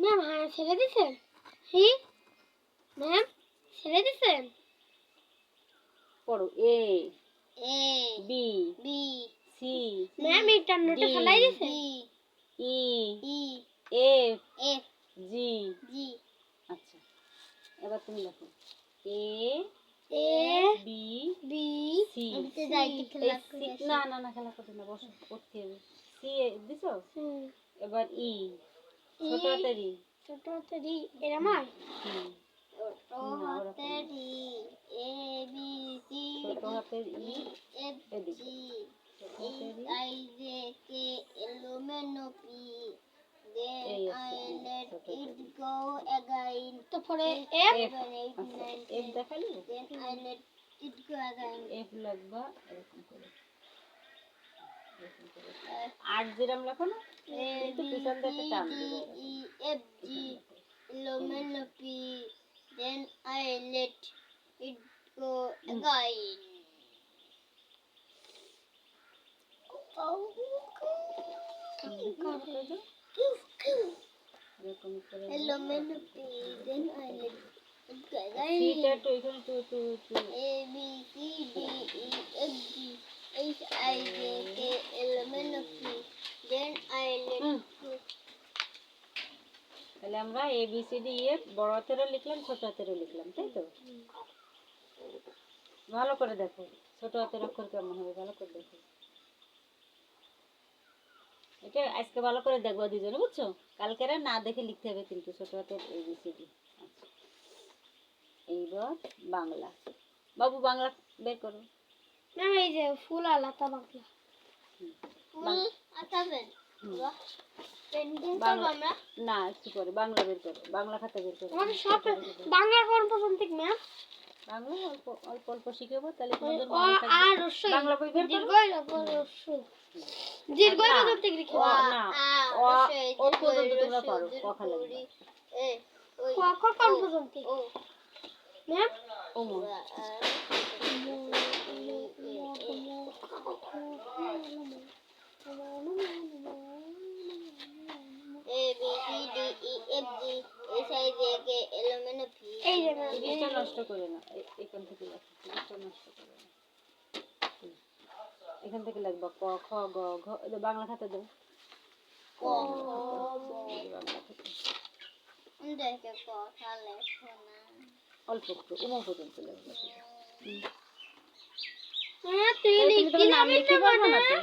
Ma'am হ্যাঁ ছেড়ে দিছেন হি ম্যাম ছেড়ে দিছেন পড়ো এ বি সি ম্যাম ইন্টারনেটে ফেলাই দিছেন ই এফ জি আচ্ছা এবার তুমি লেখো এ বি সি না না না খেলা করতে না বসো করতে হবে সি দিছো এবার ই ছোট হাতের ই এরা মার ছোট হাতের ই এদিকে ছোট হাতের ই তারপরে এফ এফ দেখালি এফ লাগবা এরকম করে আর যেরকম লেখো না একটু পিছন দিকে টান দিবে then I let it go again. এরকম করে Luminosity, then I let it go again. সিটা তো এখানে তো A B C D E F G H I J K L M N O P then I let it go. তাহলে আমরা A B C D F বড় হাতেরও লিখলাম ছোট হাতেরও লিখলাম তাই তো ভালো করে দেখো ছোট হাতের অক্ষর কেমন হবে ভালো করে দেখো এটা আজকে ভালো করে দেখবো দুজনে বুঝছো কালকে না দেখে লিখতে হবে কিন্তু ছোট হাতের এ বি সি ডি আচ্ছা এইবার বাংলা বাবু বাংলা বের করো না এই যে ফুল আলাদা বাংলা ফুল আতাবেন বাংলা না একটু করে বাংলা বের করো বাংলা খাতা বের করো আমাদের সব বাংলা কোন পর্যন্ত ম্যাম বাংলা অল্প অল্প অল্প শিখাবো তাহলে তোমাদের ও আর রসই বাংলা বই বের করো দীর্ঘই পর্যন্ত লিখো না ও পর্যন্ত তোমরা পারো ক খা লাগবে ক খ কোন পর্যন্ত ম্যাম ও A B C D E F G H I J K L M N O P এই যে ম্যাম জিনিসটা নষ্ট করে না এখান থেকে লেখো জিনিসটা নষ্ট করে না এখান থেকে লিখবা ক খ গ ঘ এটা বাংলা খাতা দাও ক বাংলা খাতা দেখে কথা লেখো না অল্প একটু উমা পর্যন্ত লিখবা হ্যাঁ তুই লিখতে নাম লিখতে পারবে না তো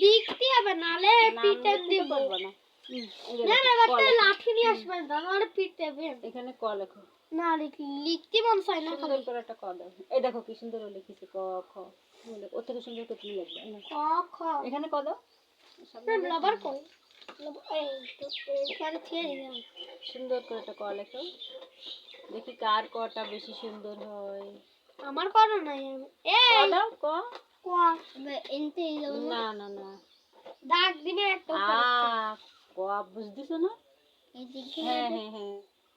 লিখতে হবে নালে পিটে দিব পারবে না না এবার তো লাঠি নিয়ে আসবেন তাহলে পিটে দেবে এখানে ক লেখো না লিখতে মন চায় না সুন্দর করে একটা ক দাও এই দেখো কি সুন্দর লিখেছি ক খ ওর থেকে সুন্দর করে তুমি লিখবে ক খ এখানে ক দাও লাবার কই এই তো এখানে ছেড়ে দিলাম সুন্দর করে একটা ক লেখো দেখি কার কটা বেশি সুন্দর হয় আমার করো নাই এই ক দাও ক ক এনতে না না না দাগ দিবে একটা ক বুঝতেছো না এইদিকে হ্যাঁ হ্যাঁ হ্যাঁ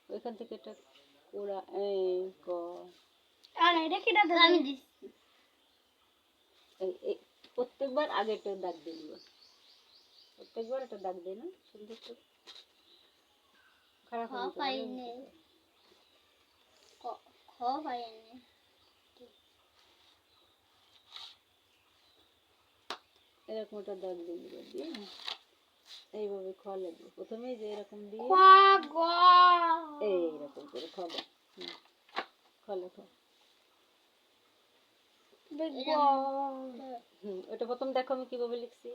ওইখান থেকে একটা কোড়া এই ক আর এটা কি দাগ আমি দিছি এই প্রত্যেকবার আগে একটা দাগ দিয়ে দিবা প্রত্যেকবার একটা দাগ দেয় না সুন্দর করে খারাপ হবে পাইনি খ পাইনি এরকম একটা দাগ দিয়ে দিবা দিয়ে এইভাবে খ লাগবে প্রথমে যে এরকম দিয়ে খ গ এইরকম করে খ দাও খ লেখো ওটা প্রথম দেখো আমি কিভাবে লিখছি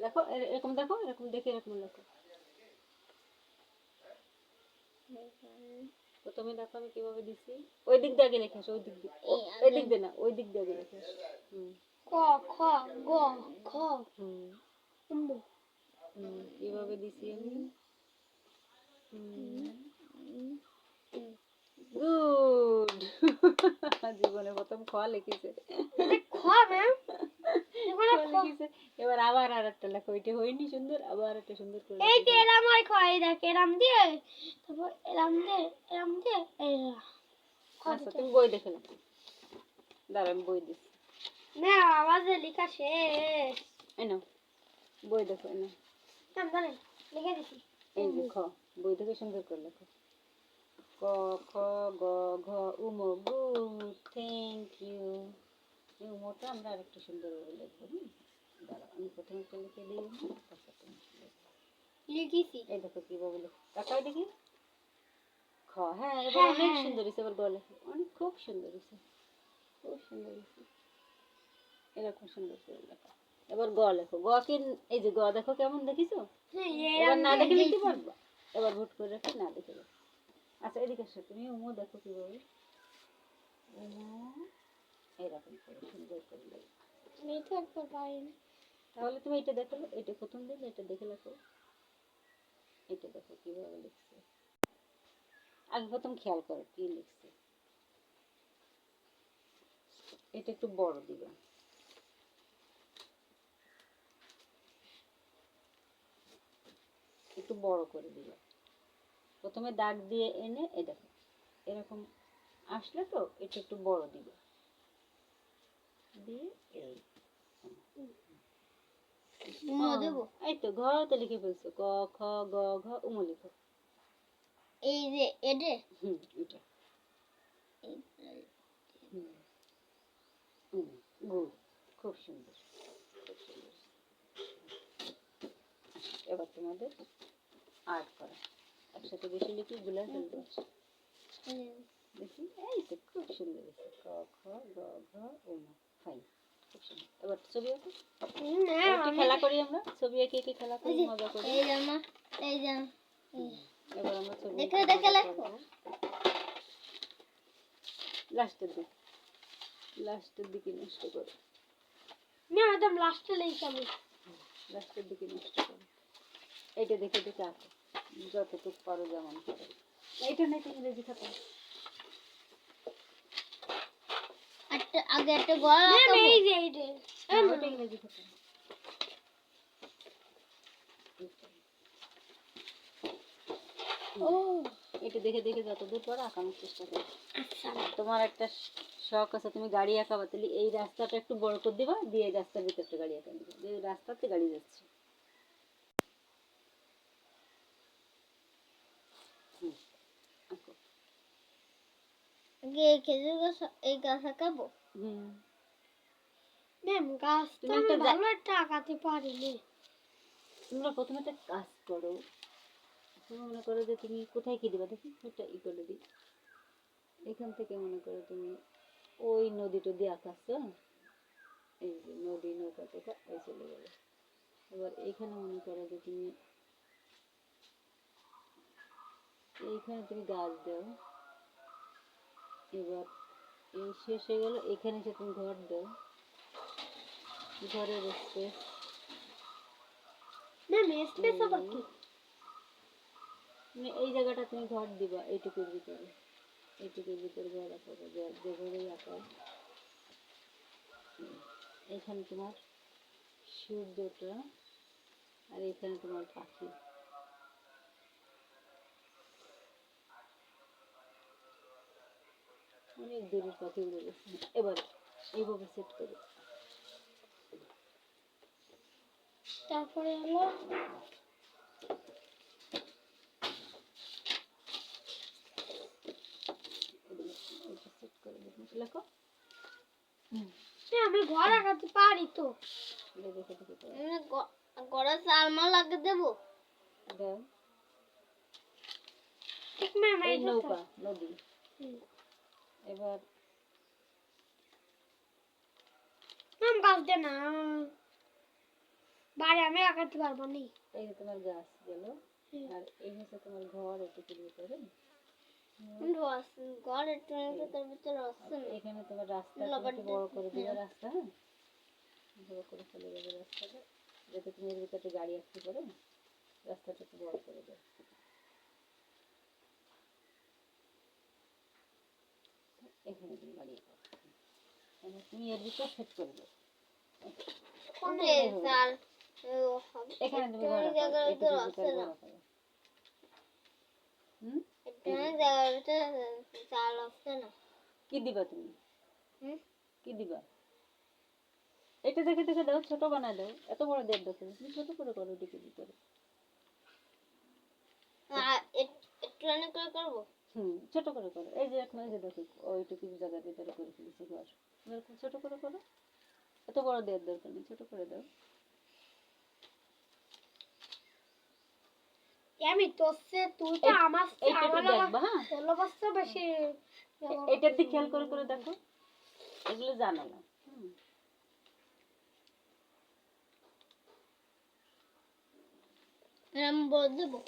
লেখো এরকম দেখো এরকম দেখে এরকম লেখো প্রথমে দেখো আমি কিভাবে দিছি ওই দিক দিয়ে আগে লিখে আসো ওই দিক দিয়ে এই দিক দিয়ে না ওই দিক দিয়ে আগে লিখে আসো ক খ গ খ কিভাবে দিছি আমি গুড জীবনে প্রথম খ লিখেছে খ ম্যাম লিখেছে এবার আবার আরেকটা লেখো এটা হয়নি সুন্দর আবার একটা সুন্দর করে এই যে এরাম হয় কয় দেখ এরাম দিয়ে তারপর এরাম দিয়ে আচ্ছা তুমি বই দেখে নাও দাঁড়ান বই দিচ্ছি না আওয়াজে লেখা শেষ। এনো বই দেখো এনো আমি জানি লিখে দিছি। এই যে খ বই থেকে সুন্দর করে লেখো ক খ গ ঘ উম গুড থ্যাংক ইউ এই উমটা আমরা আরেকটু সুন্দর করে লিখবো দাঁড়াও আমি প্রথমে একটা লিখে দিই তারপর তুমি লিখো। লিখেছি। এই দেখো কিভাবে লিখো তাকাই দেখি খ হ্যাঁ এবার অনেক সুন্দর হয়েছে এবার গ লেখো অনেক খুব সুন্দর হয়েছে খুব সুন্দর হয়েছে এরকম সুন্দর করে লেখো এবার গ লেখো গ কি এই যে গ দেখো কেমন দেখিছো এবার না দেখে লিখতে পারবা এবার ভুট করে রাখি না দেখে লেখো আচ্ছা এদিকে আসো তুমি উমো দেখো কিভাবে উমো এরকম করে সুন্দর করে লেখো আমি তো একবার পারিনি। তাহলে তুমি এটা দেখো এটা প্রথম দিন এটা দেখে লেখো এটা দেখো কিভাবে লিখছে আগে প্রথম খেয়াল করো কি লিখছে এটা একটু বড় দিবা একটু বড় করে দিবা প্রথমে দাগ দিয়ে এনে এই দেখো এরকম আসলে তো এটা একটু বড় দিবা দিয়ে এই উমো দেবো। এই তো ঘ তো লিখে ফেলছো ক খ গ ঘ উম লিখো এই যে এডে এটা গুড খুব সুন্দর খুব সুন্দর এবার তোমাদের আর্ট করা একসাথে বেশি লিখে গুলা ফেলবো দেখি এই তো খুব সুন্দর হয়েছে ক খ গ ঘ উম ফাইন খুব সুন্দর এবার ছবি আঁকো একটু খেলা করি আমরা ছবি এঁকে এঁকে খেলা করি মজা করি এই জামা এই জামা এবার আমরা ছবি দেখে দেখে লেখো। লাস্টের দিকে নষ্ট করো না একদম লাস্টে লিখি আমি। লাস্টের দিকে নষ্ট করো এইটা দেখে দেখে আঁকো যতটুকু পারো যেমন করো এইটা নাই তো ইংরেজি খাতা একটা আগে একটা গলা আঁকাবো। এই যে এই যে ওটা ইংরেজি খাতা ও এটা দেখে দেখে যতদূর পারো আঁকানোর চেষ্টা করো আচ্ছা তোমার একটা শখ আছে তুমি গাড়ি আঁকাবা তাহলে এই রাস্তাটা একটু বড় করে দিবা দিয়ে এই রাস্তার ভিতরটা গাড়ি আঁকা দিবা যে রাস্তাতে গাড়ি যাচ্ছে আঁকো আগে খেজুর গাছ এই গাছ আঁকাবো। ম্যাম গাছ তো তুমি আমি একটা ভালো একটা আঁকাতে পারিনি। তোমরা প্রথমে একটা কাজ করো তুমি মনে করো যে তুমি কোথায় কি দিবা দেখি ওটা ই করে দিই এখান থেকে মনে করো তুমি ওই নদী টদি আঁকাচ্ছ এই যে নদী নৌকা টোকা এই চলে গেল এবার এইখানে মনে করো যে তুমি এইখানে তুমি গাছ দাও এবার এই শেষ হয়ে গেল এখানে এসে তুমি ঘর দাও ঘরের স্পেস ম্যাম স্পেস আবার কি? মানে এই জায়গাটা তুমি ঘর দিবা এইটুকুর ভিতরে ঘর আঁকাবো যেভাবেই আঁকাও এখানে তোমার সূর্যটা আর এখানে তোমার পাখি অনেক দূরের পাখি উড়ে গেছে এবার এইভাবে সেট করো তারপরে হলো সেট করে লেখো আমি ঘর আঁকাতে পারি তো। দেখে দেখে করো ঘরে সালমা লাগিয়ে দেবো। দাও ঠিক ম্যাম এই নৌকা নদী এবার ম্যাম গাছ দে না বাড়ি আমি আঁকাতে পারবো না। এই যে তোমার গাছ গেল আর এই হচ্ছে তোমার ঘর এটুকুর ভিতরে ঘর একটু তোর ভিতরে আসছে না। এখানে তোমার রাস্তা একটু বড় করে দিবে রাস্তা হ্যাঁ বড় করে চলে যাবে রাস্তাটা যাতে তুমি এর ভিতরে গাড়ি আসতে পারো রাস্তাটা একটু বড় করে দাও এখানে তুমি গাড়ি তুমি এর ভিতরে সেট করে দাও এখানে তুমি ঘর রাখো কি দিবা তুমি কি দিবা এটা দেখে দেখে দাও, ছোট বানায় দাও, এত বড় দেড় দেখো, তুমি ছোট করে করো ডিপের ভিতরে। একটু অনেক করে করবো। ছোট করে করো, এই যে এখন এই যে দেখো ওইটুকু জায়গার ভিতরে করে ফেলেছি ঘর, এরকম ছোট করে করো, এত বড় দেড় দরকার নেই, ছোট করে দাও। আমি তোরছে তুই তো আমার এইটুকু দেখবা, হ্যাঁ 16 বছর বেশি। এটার দিকে খেয়াল করে করে দেখো, এগুলো জানো না। আমি বল দেবো।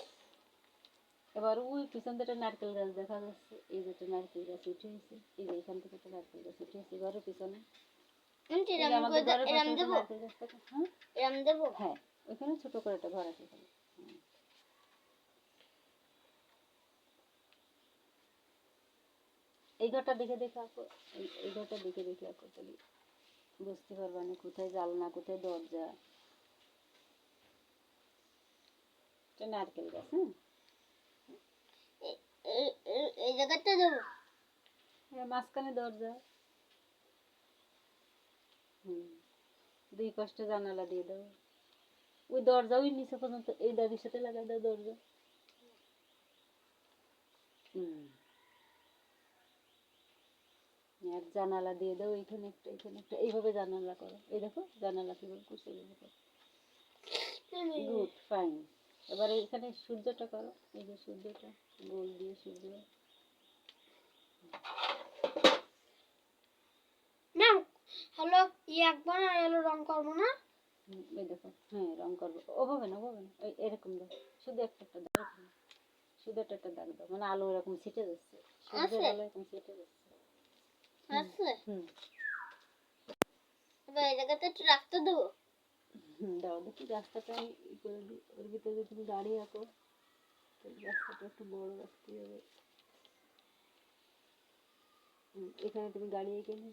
এবার ওই পিছন থেকে নারকেল গাছ দেখা যাচ্ছে, এই যে একটা নারকেল গাছ উঠে এসে, এই যে এখান থেকে একটা নারকেল গাছ উঠে এসে ঘরের পিছনে, আমাদের ঘরের পাশে একটা নারকেল গাছ থাকে। হ্যাঁ এরম দেবো। হ্যাঁ, ওইখানে ছোট করে একটা ঘর আছে এখানে। এই ঘরটা দেখে দেখে আঁকো, এই ঘরটা দেখে দেখে আঁকো, তাহলে বুঝতে পারবা না কোথায় জানলা কোথায় দরজা। এটা নারকেল গাছ। হ্যাঁ এই জায়গাটা দেবো। মাঝখানে দরজা, দুই পাশটা জানালা দিয়ে দাও, ওই দরজা ওই নিচে পর্যন্ত এই দাদির সাথে লাগাই দাও দরজা। আর জানালা দিয়ে দাও, এখানে একটা এখানে একটা, এইভাবে জানালা করো, এই দেখো জানালা কিভাবে করছে, গুড ফাইন। এবারে এখানে সূর্যটা করো, এই যে সূর্যটা গোল দিয়ে সূর্য। না হ্যালো একবার এলো রং করবো না। এই দেখো, হ্যাঁ রং করবো, ওভাবে না ওভাবে না, এরকম দাও, শুধু একটা একটা দাও, শুধু একটা একটা দাগ দাও, মানে আলো এরকম ছিটে যাচ্ছে, সূর্যের আলো এরকম ছিটে যাচ্ছে। আছে এবার এই জায়গাটা একটু রাখতে দেবো। দাও দেখি, রাস্তাটা ই করে দিই, ওর ভিতরে যদি তুমি দাঁড়িয়ে আঁকো রাস্তাটা একটু বড় রাখতে হবে। এখানে তুমি দাঁড়িয়ে গেলে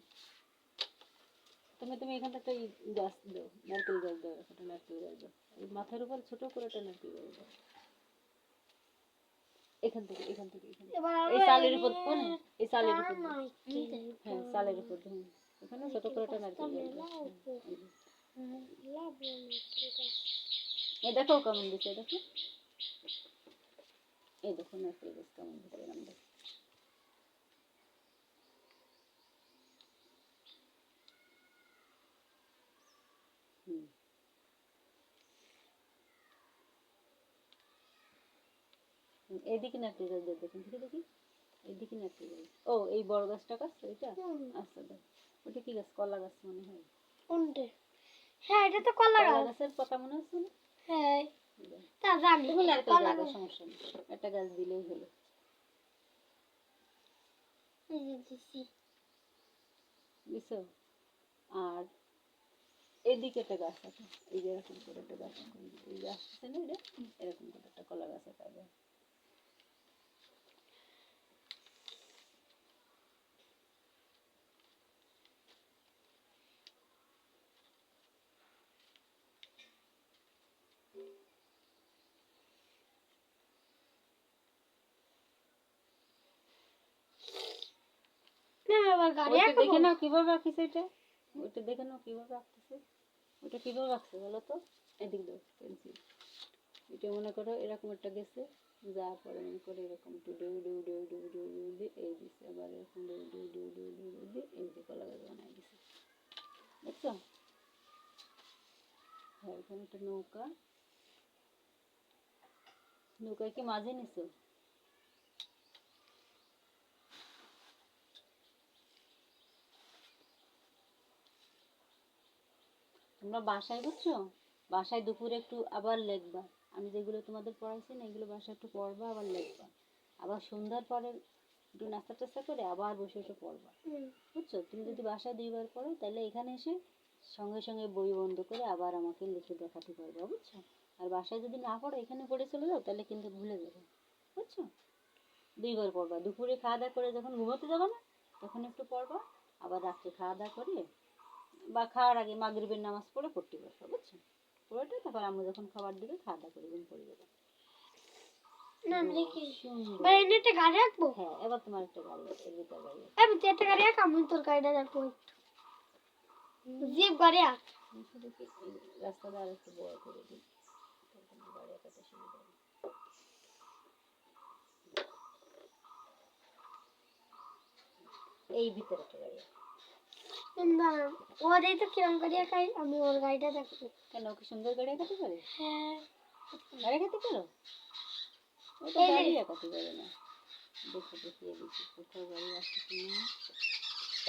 তুমি এখানটা একটা গাছ দাও, নারকেল গাছ দাও, একটা নারকেল গাছ দাও, মাথার উপর ছোট করে একটা নারকেল গাছ দাও, এখান থেকে এখান থেকে এই চালের উপর কোনে, এই চালের উপর, হ্যাঁ চালের উপর, এখানে ছোট করে একটা নারকেল গাছ দাও। এই দেখো কেমন দিচ্ছে, দেখো এই দেখো নারকেল গাছ কেমন দিচ্ছে, এরকম দেখো। এইদিকে নারকেল গাছ দিয়ে দেখুন, দেখি দেখি এইদিকে নারকেল গাছ, ও এই বড় গাছটা গাছ ওইটা, আচ্ছা দেখ ওইটা কি গাছ, কলা গাছ মনে হয়। কোনটা? হ্যাঁ এটা তো কলা গাছের পাতা মনে হচ্ছে না। হ্যাঁ তা জানি, তুমি নারকেল গাছ সমস্যা নেই, একটা গাছ দিলেই হলো। বুঝছো? আর এদিকে একটা গাছ আছে, এই যে এরকম করে একটা গাছ, এই গাছ আছে না, এটা এরকম করে একটা কলা গাছ আছে। দেখে নাও কিভাবে আঁকিছে এটা, ওইটা দেখে নাও কিভাবে আঁকতেছে, ওটা কিভাবে আঁকছে বলো তো, এদিক দাও পেন্সিল, এটা মনে করো এরকম একটা গেছে, যাওয়ার পরে মনে করো এরকম একটু ডেউ ডেউ ডেউ ডেউ ডেউ ডেউ দিয়ে এই দিছে, আবার এরকম ডেউ ডেউ ডেউ ডেউ ডেউ ডেউ দিয়ে এই যে কলা গাছ বানাই দিছে, দেখছো? হ্যাঁ এখানে একটা নৌকা, নৌকায় কি মাঝে নিছো? তোমরা বাসায় বুঝছো, বাসায় দুপুরে একটু আবার লিখবা, আমি যেগুলো তোমাদের পড়াইছি না এগুলো বাসায় একটু পড়বা, আবার লিখবা, আবার সন্ধ্যার পরে একটু নাস্তা টাস্তা করে আবার বসে বসে পড়বা, বুঝছো? তুমি যদি বাসায় 2বার পড়ো তাহলে এখানে এসে সঙ্গে সঙ্গে বই বন্ধ করে আবার আমাকে লিখে দেখাতে পারবা, বুঝছো? আর বাসায় যদি না পড়ো এখানে পড়ে চলে যাও তাহলে কিন্তু ভুলে যাবে, বুঝছো? 2বার পড়বা, দুপুরে খাওয়া দাওয়া করে যখন ঘুমোতে যাবে না তখন একটু পড়বা, আবার রাত্রে খাওয়া দাওয়া করে বা খাওয়ার আগে মাগরিবের নামাজ পড়ে পড়তে বসবা, বুঝছো? পড়েটা তারপর আমরা যখন খাবার দিবে খাওয়া দাওয়া করে ঘুম পড়ে যাবে। গাড়ি রাখবো, হ্যাঁ এবার তোমার একটা গাড়ি আছে, ভিতর গাড়ি আছে, আমি তো একটা গাড়ি রাখ, আমি তোর গাড়িটা রাখবো। জিপ গাড়ি দেখি এই রাস্তাটা আর একটু বড় করে দিই, তখন গাড়ি আঁকাতে সুবিধা হবে। এই ভিতরে একটা গাড়ি আছে। না ও দেই তো কিরম গাড়ি আঁকাই, আমি ওর গাড়িটা দেখবো। কেন, কি সুন্দর গাড়ি আঁকাতে পারে? হ্যাঁ গাড়ি আঁকাতে পারো? ও তো এই যে- গাড়ি আঁকাতে পারে না। দেখো দেখি এদিকে কোথাও গাড়ি আসছে কিনা।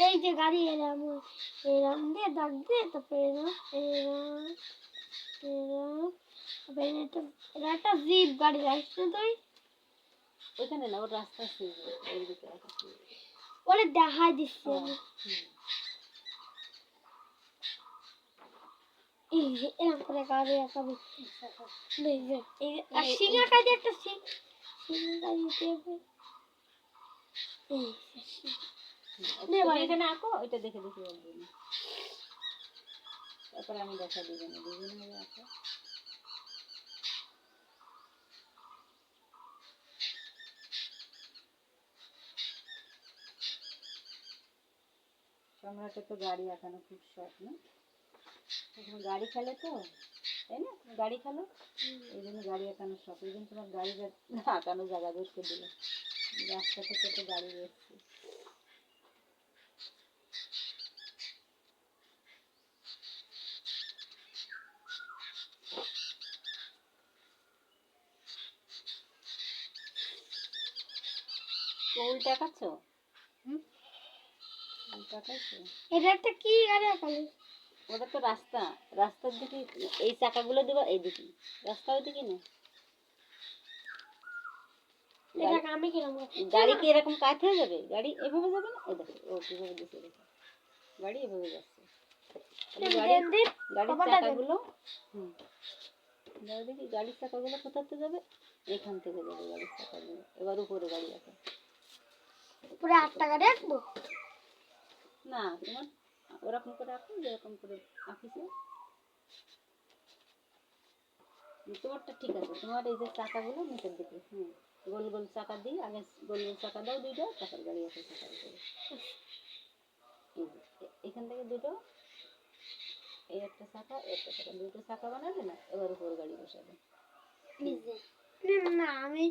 এই যে গাড়ি এরাম এরাম দিয়ে দাগ দিয়ে তারপরে এরাম এরাম এরাম তারপরে এটা একটা জিপ গাড়ি আসছে তুই ওইখানে না, ওর রাস্তা ছিল এর ভিতরে আঁকাতে। ওরে দেখাই দিচ্ছি ও, আমি। হুম। এই যে এরকম করে গাড়ি আঁকাবি, এই যে এই যে আর সিং আঁকাই দিয়ে একটা সিং সিং আঁকাই দিতে হবে। এই যে সিং। তুমি এখানে আঁকো, ওইটা দেখে দেখে আঁকবে না। তারপরে আমি দেখা দিবেন, দুজনে মিলে আঁকো। সম্রাটের তো গাড়ি আঁকানো খুব শখ না? তুমি গাড়ি খেলে তো, তাই না? তুমি গাড়ি খেলো, এই জন্য গাড়ি আঁকানোর শখ। এই জন্য তোমার গাড়ি আঁকানো জায়গা বের করে দিল। রাস্তা থেকে তো গাড়ি এসছে। উল্টা আঁকাচ্ছ? উল্টা আঁকাইছো? এটা একটা কি গাড়ি আঁকালি? ওটা তো রাস্তা, রাস্তার দিকে এই চাকাগুলো দেবা, এইদিকে রাস্তা, ওইদিকে না। এটা আমি কিরম গাড়ি কি এরকম কাত হয়ে যাবে? গাড়ি এভাবে যাবে না? এই দেখো ও কিভাবে দিচ্ছে, দেখো গাড়ি এভাবে যাচ্ছে। গাড়ির চাকাগুলো, হুম, দেখি গাড়ির চাকাগুলো কোথাতে যাবে? এখান থেকে যাবে গাড়ির চাকাগুলো। এবার উপরে গাড়ি আছে, পুরো 8টা গাড়ি আঁকবো না তোমার ওরকম করে আঁকো যেরকম করে আঁকিছে। তোমারটা ঠিক আছে, তোমার এই যে চাকাগুলো নিচের দিকে, হুম, গোল গোল চাকা দিয়ে আগে গোল গোল চাকা দাও দুইটা, চাকার গাড়ি আছে চাকার উপরে। এখান থেকে দুটো, এই একটা চাকা একটা চাকা, দুটো চাকা বানালে না, এবার উপর গাড়ি বসাবে। না আমি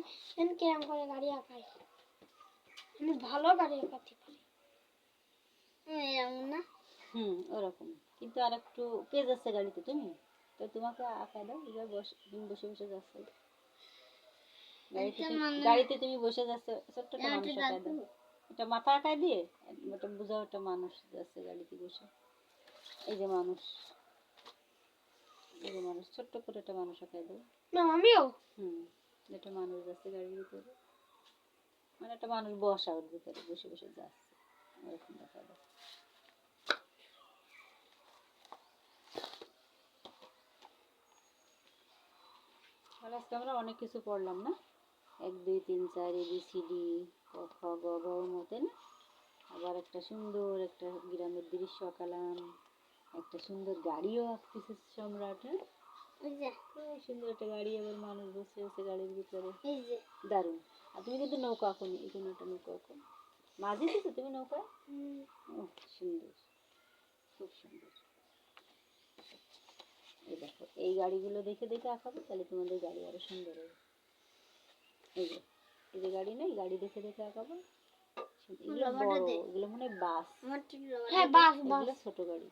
কিরম করে গাড়ি আঁকাই, আমি ভালো গাড়ি আঁকাতে পারি এরকম না। ওরকম, কিন্তু আর একটু পেজ আছে গাড়িতে, তুমি তো তোমাকে আঁকা দাও, এবার তুমি বসে বসে যাচ্ছ গাড়িতে, গাড়িতে তুমি বসে যাচ্ছ, ছোট্ট একটা মানুষ আঁকায় দাও। এটা মাথা আঁকায় দিয়ে একটা বোঝাও, একটা মানুষ যাচ্ছে গাড়িতে বসে। এই যে মানুষ, এই যে মানুষ, ছোট্ট করে একটা মানুষ আঁকায় দাও। না আমিও একটা মানুষ যাচ্ছে গাড়ির ভিতরে, মানে একটা মানুষ বসা ওর ভিতরে বসে বসে যাচ্ছে, এরকম দেখা দাও। তাহলে আজকে আমরা অনেক কিছু পড়লাম না? 1 2 3 4 ABCD ক খ গ ঘ মতে না? আবার একটা সুন্দর একটা গ্রামের দৃশ্য আঁকালাম, একটা সুন্দর গাড়িও আঁকতেছে সম্রাট। খুব সুন্দর একটা গাড়ি, আবার মানুষ বসে আছে গাড়ির ভিতরে, দারুণ। আর তুমি কিন্তু নৌকা আঁকোনি, এখানে একটা নৌকা আঁকো, মাঝে দিছো তুমি নৌকা। সুন্দর, খুব সুন্দর। এই দেখো এই গাড়িগুলো দেখে দেখে আঁকাবে, তাহলে তোমাদের গাড়ি আরো সুন্দর হবে। এই যে এই যে গাড়ি নেই, গাড়ি দেখে দেখে আঁকাবো। এগুলো বড়, এগুলো মনে হয় বাস। হ্যাঁ বাস বাস, এগুলো ছোট গাড়ি,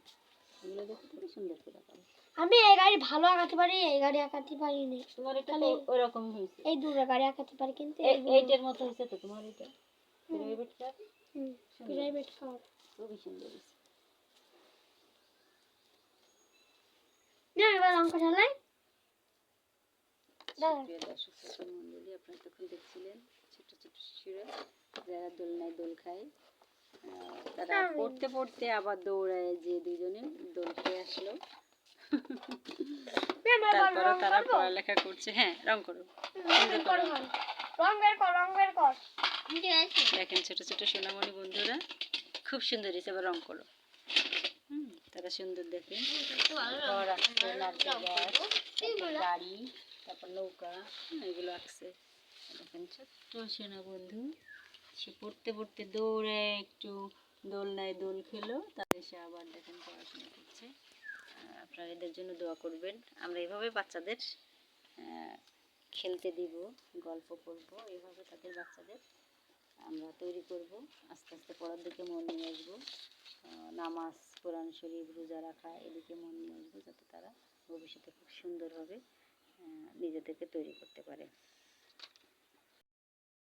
এগুলো দেখে দেখে সুন্দর করে আঁকাবে। আমি এই গাড়ি ভালো আঁকাতে পারি, এই গাড়ি আঁকাতে পারি না। তোমার এটা তো ওরকম হয়েছে, এই দুটো গাড়ি আঁকাতে পারি, কিন্তু এইটার মতো হয়েছে তো তোমার এটা প্রাইভেট কার। প্রাইভেট কার খুবই সুন্দর হয়েছে। না এবার অঙ্ক চালাই। প্রিয় দর্শক শ্রোতা মণ্ডলী, আপনারা তখন দেখছিলেন ছোট ছোট শিশুরা যারা দোলনায় দোল খায়, তারা পড়তে পড়তে আবার দৌড়ায় যে দুজনে দোল খেয়ে আসলো। তারপরে তারা পড়ালেখা করছে। হ্যাঁ, রং করো, দেখেন ছোট ছোট সোনামণি বন্ধুরা খুব সুন্দর হয়েছে। আবার রং করো। তারা সুন্দর, দেখেন ঘর আঁকছে, নারকেল গাছ, গাড়ি, তারপর নৌকা, এগুলো আঁকছে। দেখেন ছোট্ট সোনা বন্ধু, সে পড়তে পড়তে দৌড়ে একটু দোলনায় দোল খেলো, তারপরে এসে আবার দেখেন পড়াশোনা করছে। আপনারা এদের জন্য দোয়া করবেন। আমরা এভাবে বাচ্চাদের খেলতে দিব, গল্প করব, এভাবে তাদের বাচ্চাদের আমরা তৈরি করব। আস্তে আস্তে পড়ার দিকে মন নিয়ে আসবো, নামাজ, কোরআন শরীফ, রোজা রাখা, এদিকে মন নিয়ে আসবো, যাতে তারা ভবিষ্যতে খুব সুন্দরভাবে নিজেদেরকে তৈরি করতে পারে।